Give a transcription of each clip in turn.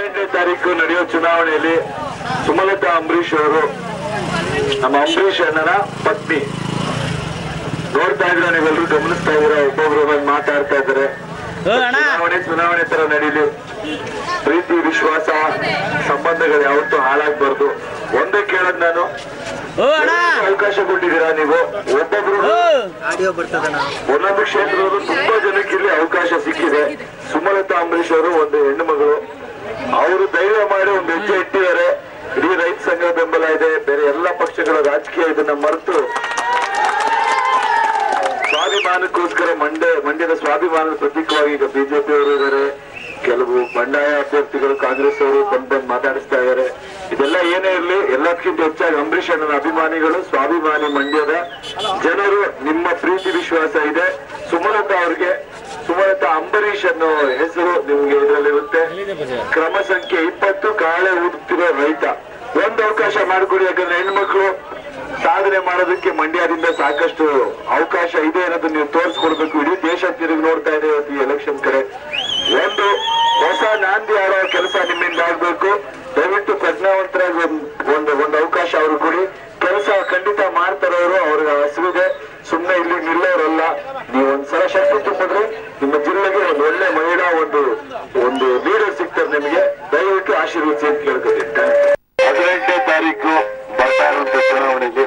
18ನೇ ತಾರೀಕು ನಡೆಯೋ ಚುನಾವಣೆಯಲ್ಲಿ ಸುಮಲತಾ ಅಂಬರೀಶ್ ಅವರು ನಮ್ಮ ಅಂಬರೀಶ್ ಅಣ್ಣನ ಪತ್ನಿ ನೋಡ್ತಾ ಇದ್ರೆ ನೀವೆಲ್ಲರೂ ಗಮನಿಸ್ತಾ ಇದ್ದೀರಾ, ಒಬ್ಬೊಬ್ರು ಬಂದು ಮಾತಾಡ್ತಾ ಇದ್ದಾರೆ. ಚುನಾವಣೆ ತರ ನಡೀಲಿ, ಪ್ರೀತಿ ವಿಶ್ವಾಸ ಸಂಬಂಧಗಳು ಯಾವತ್ತೂ ಹಾಳಾಗ್ಬಾರ್ದು. ಒಂದೇ ಕೇಳೋದ್ ನಾನು, ಅವಕಾಶ ಕೊಟ್ಟಿದ್ದೀರಾ ನೀವು ಒಬ್ಬೊಬ್ರು ಒಂದೊಂದು ಕ್ಷೇತ್ರದವರು ತುಂಬಾ ಜನಕ್ಕೆ ಇಲ್ಲಿ ಅವಕಾಶ ಸಿಕ್ಕಿದೆ. ಸುಮಲತಾ ಅಂಬರೀಶ್ ಅವರು ಒಂದು ಹೆಣ್ಣು ಮಗಳು, ಅವರು ಧೈರ್ಯ ಮಾಡಿ ಒಂದು ಹೆಜ್ಜೆ ಇಟ್ಟಿದ್ದಾರೆ. ಇಡೀ ರೈತ ಸಂಘ ಬೆಂಬಲ ಇದೆ, ಬೇರೆ ಎಲ್ಲ ಪಕ್ಷಗಳ ರಾಜಕೀಯ ಇದನ್ನ ಮರೆತು ಸ್ವಾಭಿಮಾನಕ್ಕೋಸ್ಕರ ಮಂಡ್ಯದ ಸ್ವಾಭಿಮಾನದ ಪ್ರತೀಕವಾಗಿ ಈಗ ಬಿಜೆಪಿ ಅವರು ಇದ್ದಾರೆ, ಕೆಲವು ಬಂಡಾಯ ಅಭ್ಯರ್ಥಿಗಳು ಕಾಂಗ್ರೆಸ್ ಅವರು ಬಂದು ಮಾತಾಡಿಸ್ತಾ ಇದ್ದಾರೆ. ಇದೆಲ್ಲ ಏನೇ ಇರಲಿ, ಎಲ್ಲದಕ್ಕಿಂತ ಹೆಚ್ಚಾಗಿ ಅಂಬರೀಶ್ ಅಣ್ಣನ ಅಭಿಮಾನಿಗಳು, ಸ್ವಾಭಿಮಾನಿ ಮಂಡ್ಯದ ಜನರು, ನಿಮ್ಮ ಪ್ರೀತಿ ವಿಶ್ವಾಸ ಇದೆ. ಸುಮಲತಾ ಅಂಬರೀಶ್ ಅನ್ನೋ ಹೆಸರು ನಿಮ್ಗೆ ಇದರಲ್ಲಿರುತ್ತೆ. ಕ್ರಮ ಸಂಖ್ಯೆ 20 ಕಾಳೆ ಊದುತ್ತಿರೋ ರೈತ. ಒಂದು ಅವಕಾಶ ಮಾಡಿಕೊಡಿ, ಯಾಕಂದ್ರೆ ಹೆಣ್ಮಕ್ಳು ಸಾಧನೆ ಮಾಡೋದಕ್ಕೆ ಮಂಡ್ಯದಿಂದ ಸಾಕಷ್ಟು ಅವಕಾಶ ಇದೆ ಅನ್ನೋದನ್ನ ನೀವು ತೋರಿಸ್ಕೊಡ್ಬೇಕು. ಇಡೀ ದೇಶ ತಿರುಗಿ ನೋಡ್ತಾ ಇದೆ ಇವತ್ತು ಈ ಎಲೆಕ್ಷನ್ ಕಡೆ. ಒಂದು ಹೊಸ ನಾಂದಿ ಆಡೋ ಕೆಲಸ ನಿಮ್ಮಿಂದ ಆಗ್ಬೇಕು. ದಯವಿಟ್ಟು ಪ್ರಜ್ಞಾವಂತರಾಗಿ ಒಂದು ಅವಕಾಶ ಅವ್ರು ಕೊಡಿ. ಕೆಲಸ ಖಂಡಿತ ಮಾಡ್ತಾರವರು, ಅವ್ರಿಗೆ ಹಸಿವಿದೆ, ಸುಮ್ಮನೆ ಇಲ್ಲಿ ನಿಲ್ಲೋರಲ್ಲ. ನೀವು ಒಂದ್ಸಲ ಶಕ್ತಿ ತುಂಬಿದ್ರೆ ನಿಮ್ಮ ಜಿಲ್ಲೆಗೆ ಒಂದು ಒಳ್ಳೆ ಮಹಿಳಾ ಒಂದು ಲೀಡರ್ ಸಿಗ್ತಾರೆ ನಿಮಗೆ. ದಯವಿಟ್ಟು ಆಶೀರ್ವದಿಸಿ ಅಂತ ಕೇಳ್ಕೊತೀನಿ. 18ನೇ ತಾರೀಕು ಬರ್ತಾ ಇರುವಂತ ಚುನಾವಣೆಗೆ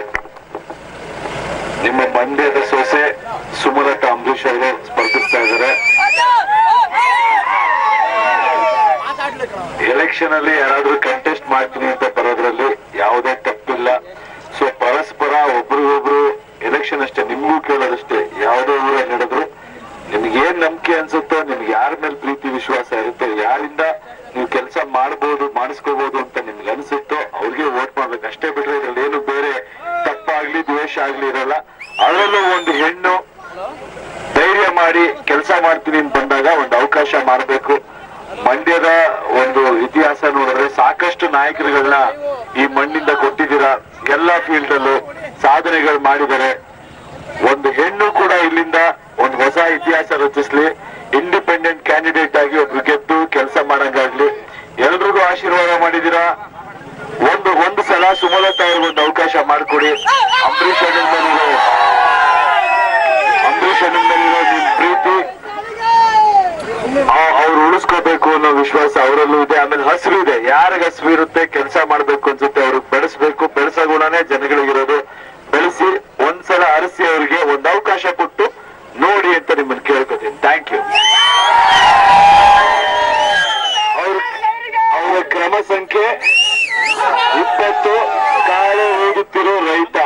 ನಿಮ್ಮ ಮಂಡ್ಯದ ಸೊಸೆ ಸುಮಲತಾ ಅಂಬರೀಶ್ ಅವರು ಸ್ಪರ್ಧಿಸ್ತಾ ಇದ್ದಾರೆ. ಎಲೆಕ್ಷನ್ ಅಲ್ಲಿ ಯಾರಾದ್ರೂ ಕಂಟೆಸ್ಟ್ ಮಾಡ್ತೀನಿ ಅಂತ ಬರೋದ್ರಲ್ಲಿ ಯಾವುದೇ ತಪ್ಪಿಲ್ಲ. ಸೊ ಪರಸ್ಪರ ಒಬ್ರಿಗೊಬ್ರು ಎಲೆಕ್ಷನ್ ಅಷ್ಟೇ, ನಿಮ್ಗೂ ಕೇಳೋದಷ್ಟೇ. ಯಾವುದೇ ಊರಲ್ಲಿ ನಡೆದ್ರು ನಿಮ್ಗೆ ಏನ್ ನಂಬಿಕೆ ಅನ್ಸುತ್ತೋ, ನಿಮ್ಗೆ ಯಾರ ಮೇಲೆ ಪ್ರೀತಿ ವಿಶ್ವಾಸ ಇರುತ್ತೆ, ಯಾರಿಂದ ನೀವು ಕೆಲಸ ಮಾಡ್ಬೋದು, ಮಾಡಿಸ್ಕೋಬಹುದು ಅಂತ ನಿಮ್ಗೆ ಅನ್ಸುತ್ತೋ ಅವ್ರಿಗೆ ವೋಟ್ ಮಾಡ್ಬೇಕು ಅಷ್ಟೇ. ಬಿಟ್ರೆ ಇದ್ರಲ್ಲಿ ಏನು ಬೇರೆ ತಪ್ಪಾಗ್ಲಿ ದ್ವೇಷ ಆಗ್ಲಿ ಇರಲ್ಲ. ಅದರಲ್ಲೂ ಒಂದು ಹೆಣ್ಣು ಧೈರ್ಯ ಮಾಡಿ ಕೆಲಸ ಮಾಡ್ತೀನಿ ಅಂತ ಬಂದಾಗ ಒಂದು ಅವಕಾಶ ಮಾಡಬೇಕು. ಮಂಡ್ಯದ ಒಂದು ಇತಿಹಾಸ ನೋಡಿದ್ರೆ ಸಾಕಷ್ಟು ನಾಯಕರುಗಳನ್ನ ಈ ಮಣ್ಣಿಂದ ಕೊಟ್ಟಿದ್ದೀರಾ, ಎಲ್ಲಾ ಫೀಲ್ಡ್ ಅಲ್ಲೂ ಸಾಧನೆಗಳು ಮಾಡಿದ್ದಾರೆ. ಒಂದು ಹೆಣ್ಣು ಕೂಡ ಇಲ್ಲಿಂದ ಒಂದು ಹೊಸ ಇತಿಹಾಸ ರಚಿಸ್ಲಿ, ಇಂಡಿಪೆಂಡೆಂಟ್ ಕ್ಯಾಂಡಿಡೇಟ್ ಆಗಿ ಒಬ್ರು ಗೆದ್ದು ಕೆಲಸ ಮಾಡಂಗಾಗ್ಲಿ. ಎಲ್ರಿಗೂ ಆಶೀರ್ವಾದ ಮಾಡಿದೀರಾ. ಒಂದು ಸಲ ಸುಮಲತಾ ಅವ್ರಿಗೆ ಒಂದು ಅವಕಾಶ ಮಾಡಿಕೊಡಿ. ಅಂಬರೀಶ್ ಅಣ್ಣನ ಮೇಲಿರೋ ನಿಮ್ ಪ್ರೀತಿ ಅವ್ರು ಉಳಿಸ್ಕೋಬೇಕು ಅನ್ನೋ ವಿಶ್ವಾಸ ಅವರಲ್ಲೂ ಇದೆ. ಆಮೇಲೆ ಹಸಿರು ಇದೆ, ಯಾರಿಗೆ ಹಸಿರು ಇರುತ್ತೆ, ಕೆಲಸ ಮಾಡ್ಬೇಕು ಅನ್ಸುತ್ತೆ ಅವ್ರಿಗೆ ಬೆಳೆಸ್ಬೇಕು. ಬೆಳೆಸೋ ಗುಣನೇ ಜನಗಳಿಗಿರೋದು. ಬೆಳೆಸಿ ಒಂದ್ಸಲ ಅರಸಿ ಅವರಿಗೆ ಒಂದು ಅವಕಾಶ ಕೊಟ್ಟು ನೋಡಿ ಅಂತ ನಿಮ್ಮನ್ನ ಕೇಳ್ಕೊತೀನಿ. Thank you. ಅವರ ಕ್ರಮ ಸಂಖ್ಯೆ 20 ಕಾಳೆ ಊದುತ್ತಿರೋ ರೈತ.